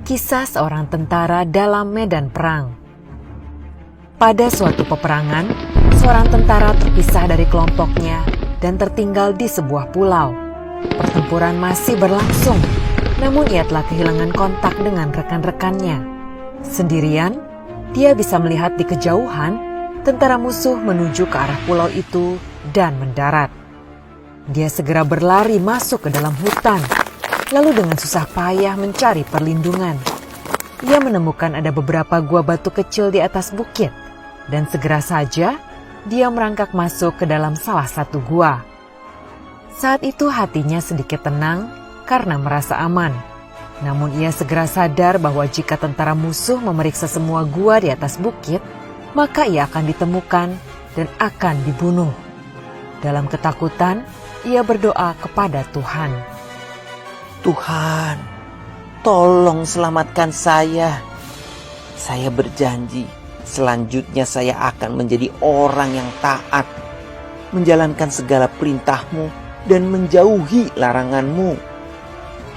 Kisah seorang tentara dalam medan perang. Pada suatu peperangan, seorang tentara terpisah dari kelompoknya dan tertinggal di sebuah pulau. Pertempuran masih berlangsung, namun ia telah kehilangan kontak dengan rekan-rekannya. Sendirian, dia bisa melihat di kejauhan tentara musuh menuju ke arah pulau itu dan mendarat. Dia segera berlari masuk ke dalam hutan, lalu dengan susah payah mencari perlindungan. Ia menemukan ada beberapa gua batu kecil di atas bukit, dan segera saja dia merangkak masuk ke dalam salah satu gua. Saat itu hatinya sedikit tenang karena merasa aman. Namun ia segera sadar bahwa jika tentara musuh memeriksa semua gua di atas bukit, maka ia akan ditemukan dan akan dibunuh. Dalam ketakutan, ia berdoa kepada Tuhan. Tuhan, tolong selamatkan saya. Saya berjanji, selanjutnya saya akan menjadi orang yang taat, menjalankan segala perintah-Mu dan menjauhi larangan-Mu.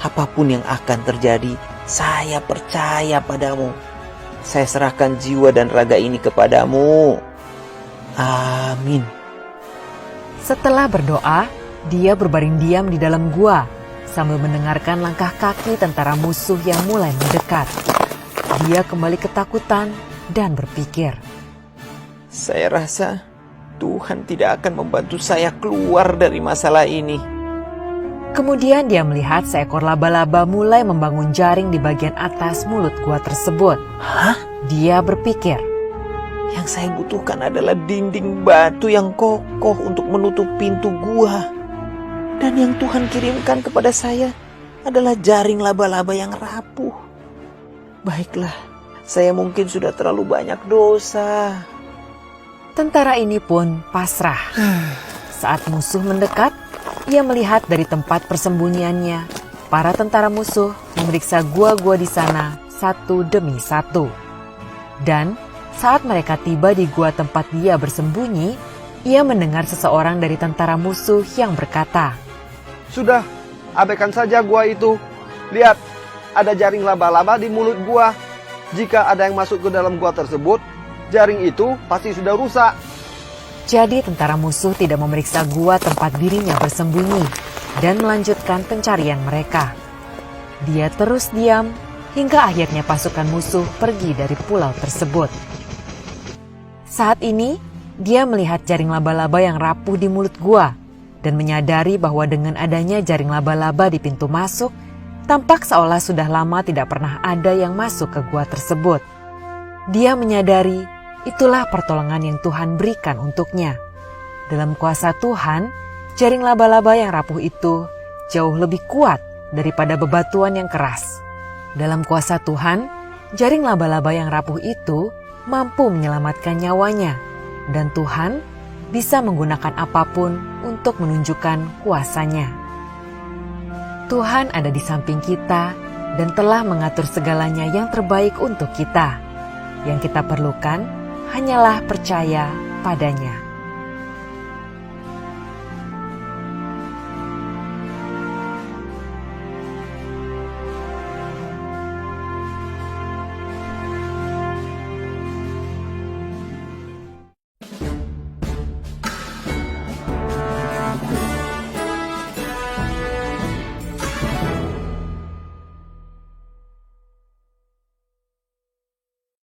Apapun yang akan terjadi, saya percaya padamu. Saya serahkan jiwa dan raga ini kepadamu. Amin. Setelah berdoa, dia berbaring diam di dalam gua sambil mendengarkan langkah kaki tentara musuh yang mulai mendekat. Dia kembali ketakutan dan berpikir, saya rasa Tuhan tidak akan membantu saya keluar dari masalah ini. Kemudian dia melihat seekor laba-laba mulai membangun jaring di bagian atas mulut gua tersebut. Hah? Dia berpikir, yang saya butuhkan adalah dinding batu yang kokoh untuk menutup pintu gua. Dan yang Tuhan kirimkan kepada saya adalah jaring laba-laba yang rapuh. Baiklah, saya mungkin sudah terlalu banyak dosa. Tentara ini pun pasrah. Saat musuh mendekat, ia melihat dari tempat persembunyiannya, para tentara musuh memeriksa gua-gua di sana satu demi satu. Dan saat mereka tiba di gua tempat dia bersembunyi, ia mendengar seseorang dari tentara musuh yang berkata, "Sudah, abaikan saja gua itu. Lihat, ada jaring laba-laba di mulut gua. Jika ada yang masuk ke dalam gua tersebut, jaring itu pasti sudah rusak." Jadi tentara musuh tidak memeriksa gua tempat dirinya bersembunyi dan melanjutkan pencarian mereka. Dia terus diam hingga akhirnya pasukan musuh pergi dari pulau tersebut. Saat ini, dia melihat jaring laba-laba yang rapuh di mulut gua dan menyadari bahwa dengan adanya jaring laba-laba di pintu masuk, tampak seolah sudah lama tidak pernah ada yang masuk ke gua tersebut. Dia menyadari itulah pertolongan yang Tuhan berikan untuknya. Dalam kuasa Tuhan, jaring laba-laba yang rapuh itu jauh lebih kuat daripada bebatuan yang keras. Dalam kuasa Tuhan, jaring laba-laba yang rapuh itu mampu menyelamatkan nyawanya, dan Tuhan bisa menggunakan apapun untuk menunjukkan kuasanya. Tuhan ada di samping kita dan telah mengatur segalanya yang terbaik untuk kita. Yang kita perlukan hanyalah percaya padanya.